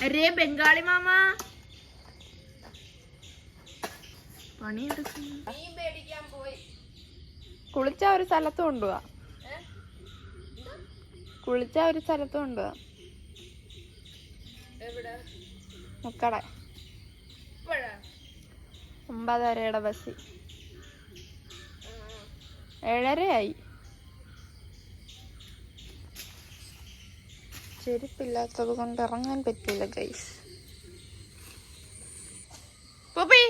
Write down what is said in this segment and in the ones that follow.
अरे बंगाली मामा പണിയെടുക്കുന്നു. കുളിച്ച ഒരു സ്ഥലത്ത് കൊണ്ടുപോവാ. കുളിച്ച ഒരു സ്ഥലത്ത് കൊണ്ടുപോവാ. മുക്കട 9:30 ബസ്. 7:30 ചെരുപ്പില്ലാത്തത് കൊണ്ട് ഇറങ്ങാൻ പറ്റില്ല ഗൈസ്. പോപ്പി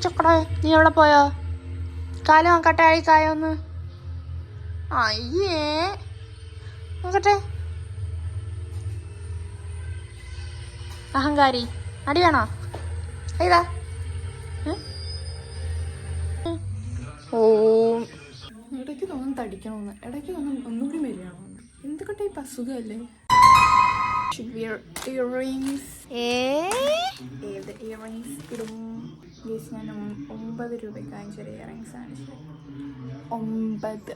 ചക്കടേ, നീ എവിടെ പോയോ? കാല് നോക്കട്ടെ, അഴിക്കായൊന്ന്. അയ്യേ നോക്കട്ടെ. അഹങ്കാരി, അടി വേണോ? ഇതാ ഓ, ഇടയ്ക്ക് തോന്നുന്നു തടിക്കണമെന്ന്, ഇടയ്ക്ക് തോന്നുന്നു ഒന്നുകൂടി വരികയാണോ. എന്തൊക്കെ ഇപ്പം അസുഖമല്ലേ. ഇയറിങ്സ് ഏത് ഇയറിങ്സ് ഇടും? ഞാൻ 9 രൂപയ്ക്ക് വാങ്ങിച്ചൊരു ഇയറിങ്സ് ആണ്. 9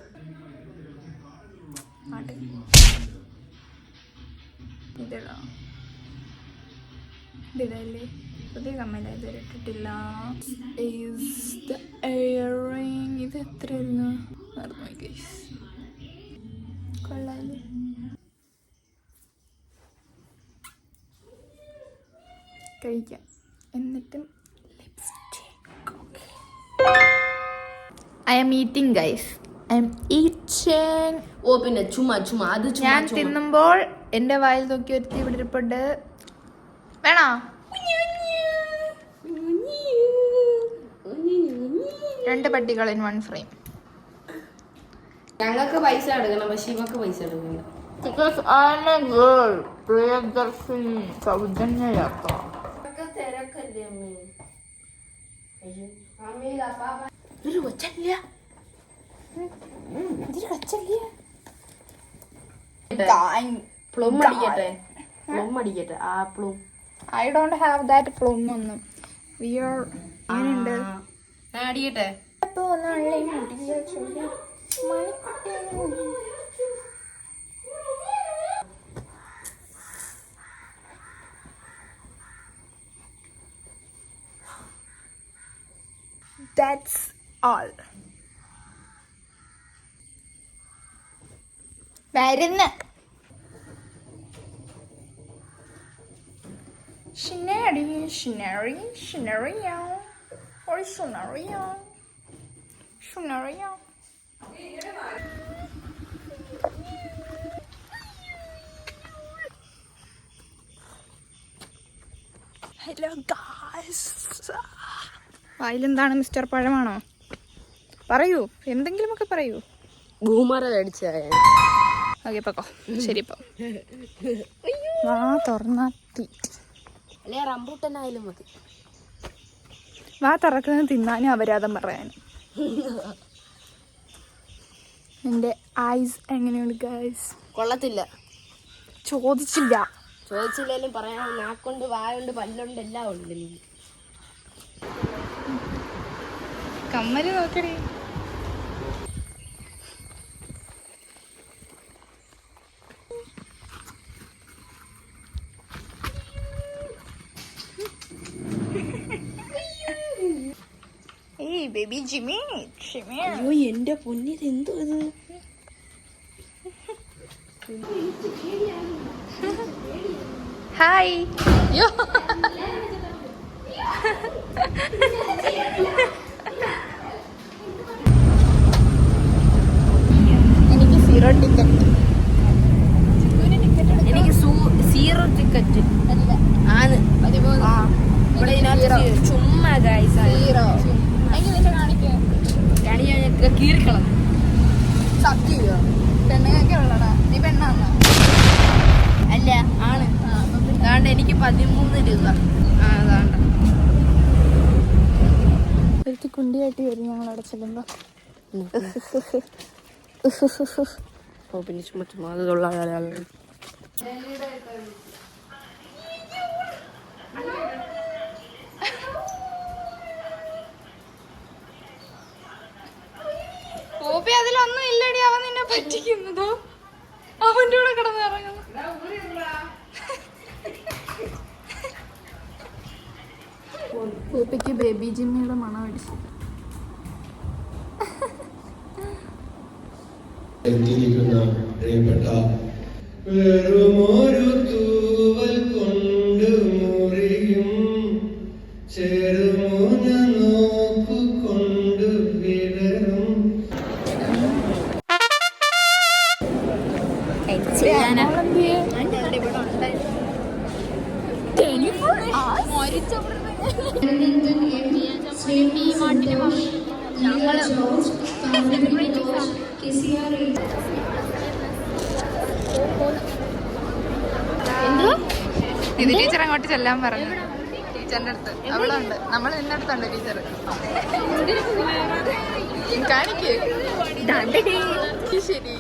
ഇതിടല്ലേ. പുതിയ കമ്മല ഇതുവരെ ഇട്ടിട്ടില്ല. ഇയറിങ് ഇത് എത്രയായിരുന്നു? മറന്നു ഗൈസ്. കൊള്ളാല്ലേ. കഴിക്കാം. എന്നിട്ടും I am eating guys. I am eating. ഓ പിന്നെ ചുമ്മാ അത് ഞാൻ തിന്നുമ്പോൾ എന്റെ വായിൽ നോക്കി ഒരുത്തി ഇവിടെ ഇരിപ്പുണ്ട്. വേണോ? 2 പട്ടികൾ ഇൻ 1 ഫ്രെയിം. ഞങ്ങൾക്ക് പൈസ എടുക്കണം, പക്ഷെ ഇവക്ക് പൈസ എടുക്കണം. Because I'm a girl. Priyadarshini സൗജന്യ യാത്ര. ഒരു കൊച്ചല്ല. പ്ലം അടിക്കട്ടെ. ആ plum. I don't have that plum ഒന്നും. We are ഇങ്ങനെയുണ്ട്. അടിക്കട്ടെ. That's all. വരുന്ന ഹലോ ഗായ്സ്. വായിലെന്താണ് മിസ്റ്റർ? പഴമാണോ? പറയൂ, എന്തെങ്കിലുമൊക്കെ പറയൂ. ബൂമറ അടിച്ചായ. ഓക്കെ പൊക്കോ. ശരി ഇപ്പൊ വാ തുറന്നാത്തി. അല്ലെ റംബൂട്ടനായാലും മതി. വാ തുറക്കുന്നത് തിന്നാനും അപരാധം പറയാനും. എൻ്റെ ഐസ് എങ്ങനെയുണ്ട് ഗൈസ്? കൊള്ളത്തില്ല. ചോദിച്ചില്ലാലും പറയാൻ നാക്കുണ്ട്, വായുണ്ട്, പല്ലുണ്ട്, എല്ലാം ഉണ്ട്. കമ്മല് നോക്കണേ. Baby Jimmy. അയ്യോ എന്റെ പൊന്നിത് എന്തോ ഇത്. ഹായ്. എനിക്ക് 0 ടിക്കറ്റ്. എനിക്ക് 0 ടിക്കറ്റ് ആണ്. ഇവിടെ ചുമ്മാ ഗൈസ്. കീറിക്കണം. സത്യോ പെണ്ണുങ്ങൾക്ക് ഉള്ളടാ. നീ പെണ്ണാന്നോ? അല്ല ആണ്. അതാണ്ട് എനിക്ക് 13 രൂപ. അതാണ്ട് കുണ്ടിയാട്ടി വരും ഞങ്ങൾ അവിടെ ചെല്ലുമ്പോ. ഓ പിന്നെ ചുമ്മാ ചുമ്മാ അത് തൊള്ളാൻ ഓപ്പി അതിലൊന്നും ഇല്ലടി, അവൻ നിന്നെ പറ്റിക്കുന്നതോ, അവന്റെ കൂടെ കിടന്നിറങ്ങുന്നു. ഓപ്പിക്ക് ബേബി ജിമ്മിയുടെ മണം അടിച്ചു. വെറുമൊരു തൂവൽ കൊണ്ട് മുറിയും ചെറുമോന നോക്കുകൊണ്ട് വിടരും. ഇത് ടീച്ചർ അങ്ങോട്ട് ചെല്ലാൻ പറഞ്ഞു, ടീച്ചറിന്റെ അടുത്ത്. അവിടെ ഉണ്ട്, നമ്മൾ നിന്നടുത്തുണ്ട് ടീച്ചർ. കാണിക്കേ ശരി.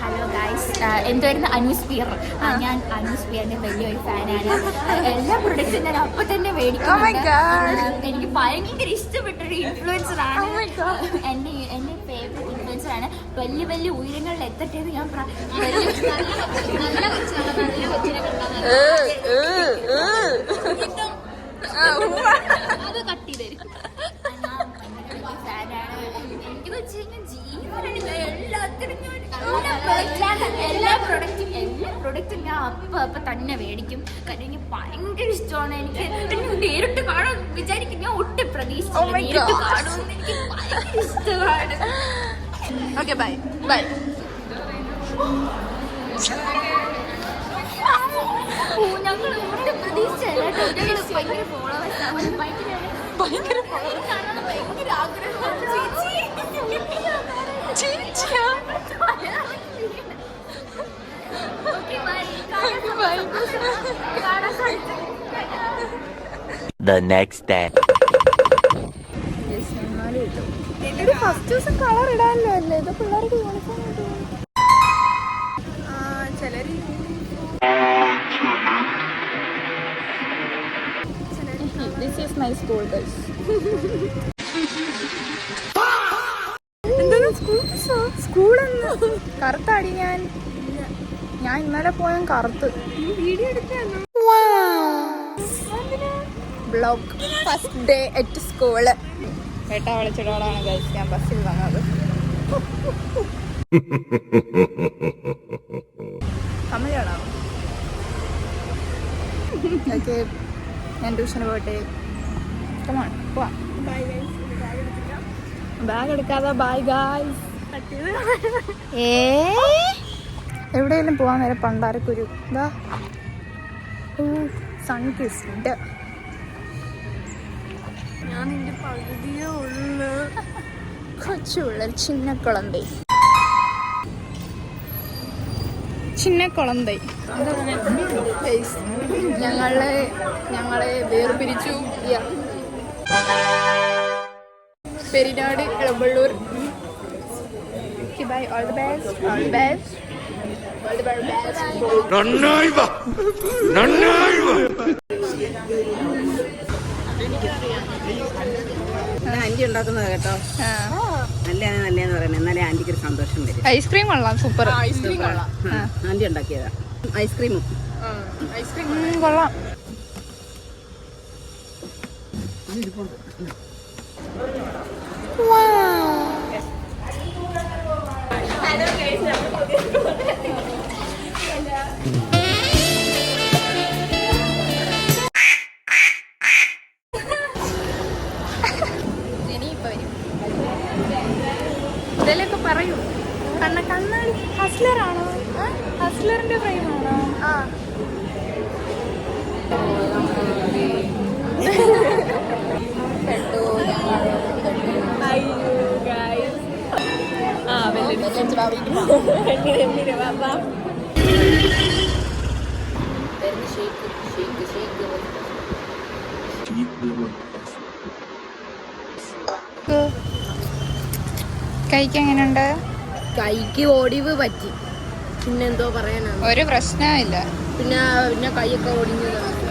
ഹലോ ഗൈസ്, എൻ്റെ വരുന്ന അനുസ്പിയർ. ഞാൻ അനുസ്പിയറിന്റെ വലിയൊരു ഫാനാണ്. എല്ലാ പ്രൊഡക്റ്റും ഞാൻ അപ്പൊ തന്നെ മേടിക്കുന്നുണ്ട്. എനിക്ക് ഭയങ്കര ഇഷ്ടപ്പെട്ടൊരു ഇൻഫ്ലുവൻസർ ആണ്. എന്റെ ഫേവറേറ്റ് ഇൻഫ്ലുവൻസർ ആണ്. വലിയ വലിയ ഉയരങ്ങളിൽ എത്തട്ടെ എന്ന് ഞാൻ അത് കട്ട് ചെയ്തരും. ഫാനാണ്. എനിക്കെന്ന് വെച്ച് കഴിഞ്ഞാൽ ജീവനാണ്. എല്ലാ പ്രൊഡക്റ്റും ഞാൻ അപ്പൊ തന്നെ മേടിക്കും. കാരണം എനിക്ക് ഭയങ്കര ഇഷ്ടമാണ്. എനിക്ക് നേരിട്ട് കാണാൻ വിചാരിക്കും. ഞാൻ ഒട്ടും പ്രതീക്ഷിച്ചില്ല നേരിട്ട് കാണുമെന്ന്. എനിക്ക് ഭയങ്കര ഇഷ്ടമാണ്. Okay bye bye. ഞങ്ങൾ ഒട്ടും പ്രതീക്ഷിച്ചല്ല. ഭയങ്കര ഫോളോവേഴ്സാണ്. ഭയങ്കര ആഗ്രഹമാണ്. The next day. ഫസ്റ്റ് ദിവസം കളർ ഇടാനല്ലോ അല്ലേ, ഇത് പിള്ളേർക്ക് യൂണിഫോം കിട്ടും. ചിലര് this is my school bus. എന്താണ് സ്കൂൾ ബസ്സോ? സ്കൂളെന്ന് കറുത്താടി. ഞാൻ ഇന്നലെ പോയാൽ കറുത്ത്. വീഡിയോ എടുക്കാനോ? Blog first day at school. ഏട്ടാ വിളിച്ചിടോളാണ് ഗൈസ് ഞാൻ ബസ്സിൽ വന്നത്. തമിഴാണോ? ഓക്കെ, ഞാൻ ട്യൂഷന് പോട്ടെ. കമോൺ പോവാം. ബാഗ് എടുക്കാതെ ബൈ ഗായ്സ്. എവിടെയെങ്കിലും പോവാൻ നേരം പണ്ടാരക്കൊരു ഇതാ സൺ കിസ്ഡ്. ഞാൻ നിന്റെ പകുതിയേ ഉള്ളു. കൊച്ചുള്ള ചിന്നക്കുളന്തൈ. ചിന്നക്കുളന്തൈ ഞങ്ങളെ വേർപിരിച്ചു. Perinad Elampalloor. Bye. All the best. All the best. All the best. നന്നായി വാ, നന്നായി വാ. ആന്റി ഉണ്ടാക്കുന്നത് കേട്ടോ, നല്ലതെന്ന് പറയുന്നത്. എന്നാലേ ആന്റിക്ക് ഒരു സന്തോഷം വരും. ഐസ്ക്രീം കൊള്ളാം, സൂപ്പർ. ഐസ്ക്രീം കൊള്ളാം. ആന്റി ഉണ്ടാക്കിയതാ ഐസ്ക്രീമും. ഐസ്ക്രീം കൊള്ളാം. ഇതിലൊക്കെ പറയൂ. കണ്ണാടി ഹസ്ലറാണോ? ഹസ്ലറിന്റെ ഫ്രെയിമാണോ? കൈക്ക് എങ്ങനെയുണ്ട്? കൈക്ക് ഒടിവ് പറ്റി. പിന്നെന്തോ പറയാനാണ്, ഒരു പ്രശ്നമില്ല. പിന്നെ കൈയൊക്കെ ഒടിഞ്ഞതാണ്.